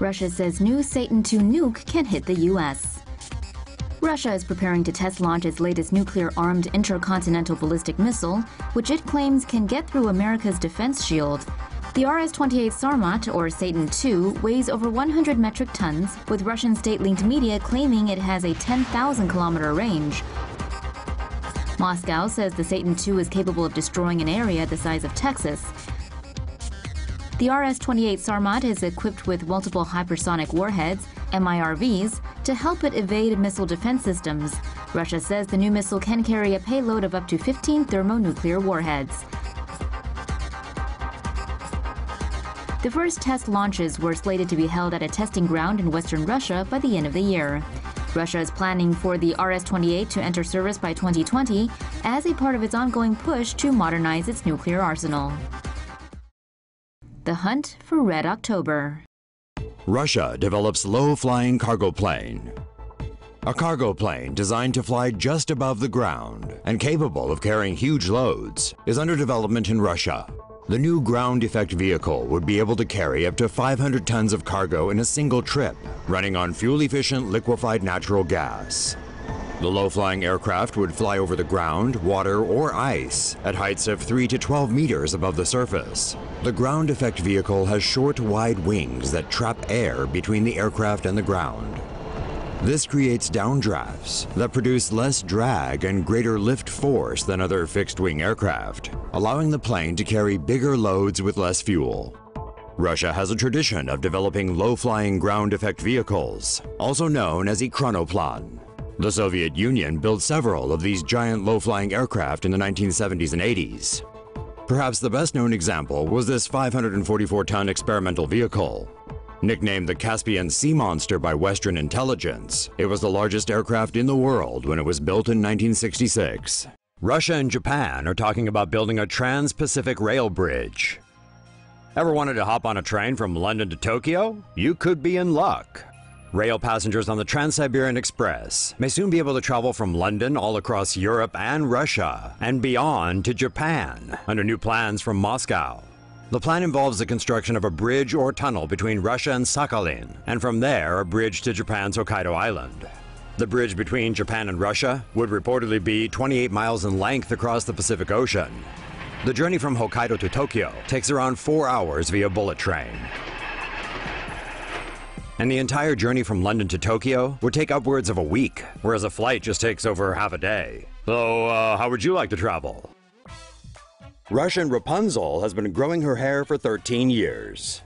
Russia says new Satan-2 nuke can hit the U.S. Russia is preparing to test launch its latest nuclear-armed intercontinental ballistic missile, which it claims can get through America's defense shield. The RS-28 Sarmat, or Satan-2, weighs over 100 metric tons, with Russian state-linked media claiming it has a 10,000-kilometer range. Moscow says the Satan-2 is capable of destroying an area the size of Texas. The RS-28 Sarmat is equipped with multiple hypersonic warheads, MIRVs, to help it evade missile defense systems. Russia says the new missile can carry a payload of up to 15 thermonuclear warheads. The first test launches were slated to be held at a testing ground in western Russia by the end of the year. Russia is planning for the RS-28 to enter service by 2020 as a part of its ongoing push to modernize its nuclear arsenal. The hunt for Red October. Russia develops low-flying cargo plane. A cargo plane designed to fly just above the ground and capable of carrying huge loads is under development in Russia. The new ground effect vehicle would be able to carry up to 500 tons of cargo in a single trip, running on fuel-efficient liquefied natural gas. The low-flying aircraft would fly over the ground, water, or ice at heights of 3 to 12 meters above the surface. The ground effect vehicle has short, wide wings that trap air between the aircraft and the ground. This creates downdrafts that produce less drag and greater lift force than other fixed-wing aircraft, allowing the plane to carry bigger loads with less fuel. Russia has a tradition of developing low-flying ground effect vehicles, also known as chronoplan. The Soviet Union built several of these giant low-flying aircraft in the 1970s and 80s. Perhaps the best-known example was this 544-ton experimental vehicle. Nicknamed the Caspian Sea Monster by Western intelligence, it was the largest aircraft in the world when it was built in 1966. Russia and Japan are talking about building a trans-Pacific rail bridge. Ever wanted to hop on a train from London to Tokyo? You could be in luck. Rail passengers on the Trans-Siberian Express may soon be able to travel from London all across Europe and Russia and beyond to Japan under new plans from Moscow. The plan involves the construction of a bridge or tunnel between Russia and Sakhalin, and from there a bridge to Japan's Hokkaido Island. The bridge between Japan and Russia would reportedly be 28 miles in length across the Pacific Ocean. The journey from Hokkaido to Tokyo takes around 4 hours via bullet train. And the entire journey from London to Tokyo would take upwards of a week, whereas a flight just takes over half a day. So, how would you like to travel? Russian Rapunzel has been growing her hair for 13 years.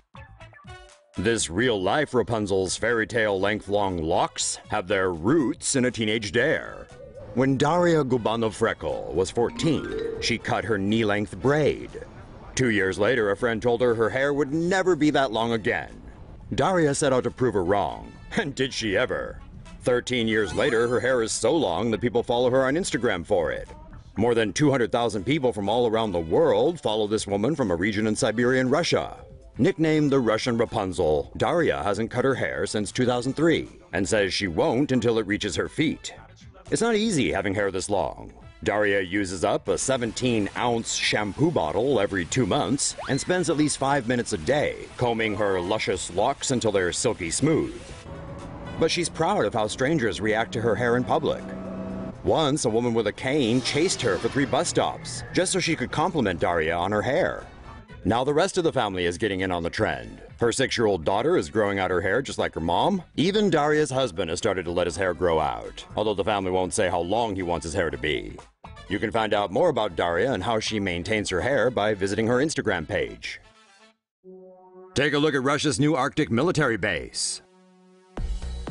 This real-life Rapunzel's fairy tale length-long locks have their roots in a teenage dare. When Daria Gubanov-Freckle was 14, she cut her knee-length braid. 2 years later, a friend told her her hair would never be that long again. Daria set out to prove her wrong, and did she ever? 13 years later, her hair is so long that people follow her on Instagram for it. More than 200,000 people from all around the world follow this woman from a region in Siberian Russia. Nicknamed the Russian Rapunzel, Daria hasn't cut her hair since 2003, and says she won't until it reaches her feet. It's not easy having hair this long. Daria uses up a 17-ounce shampoo bottle every 2 months and spends at least 5 minutes a day combing her luscious locks until they're silky smooth. But she's proud of how strangers react to her hair in public. Once, a woman with a cane chased her for 3 bus stops just so she could compliment Daria on her hair. Now the rest of the family is getting in on the trend. Her 6-year-old daughter is growing out her hair just like her mom. Even Daria's husband has started to let his hair grow out, although the family won't say how long he wants his hair to be. You can find out more about Daria and how she maintains her hair by visiting her Instagram page. Take a look at Russia's new Arctic military base.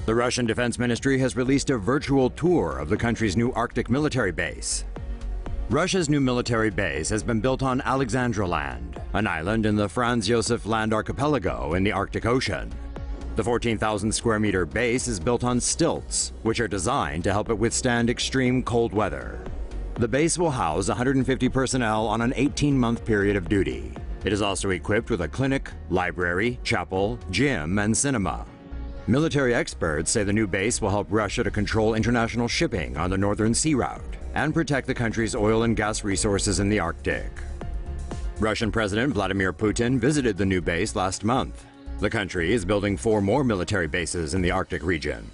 The Russian Defense Ministry has released a virtual tour of the country's new Arctic military base. Russia's new military base has been built on Alexandra Land, an island in the Franz Josef Land archipelago in the Arctic Ocean. The 14,000 square meter base is built on stilts, which are designed to help it withstand extreme cold weather. The base will house 150 personnel on an 18-month period of duty. It is also equipped with a clinic, library, chapel, gym, and cinema. Military experts say the new base will help Russia to control international shipping on the Northern Sea Route and protect the country's oil and gas resources in the Arctic. Russian President Vladimir Putin visited the new base last month. The country is building 4 more military bases in the Arctic region.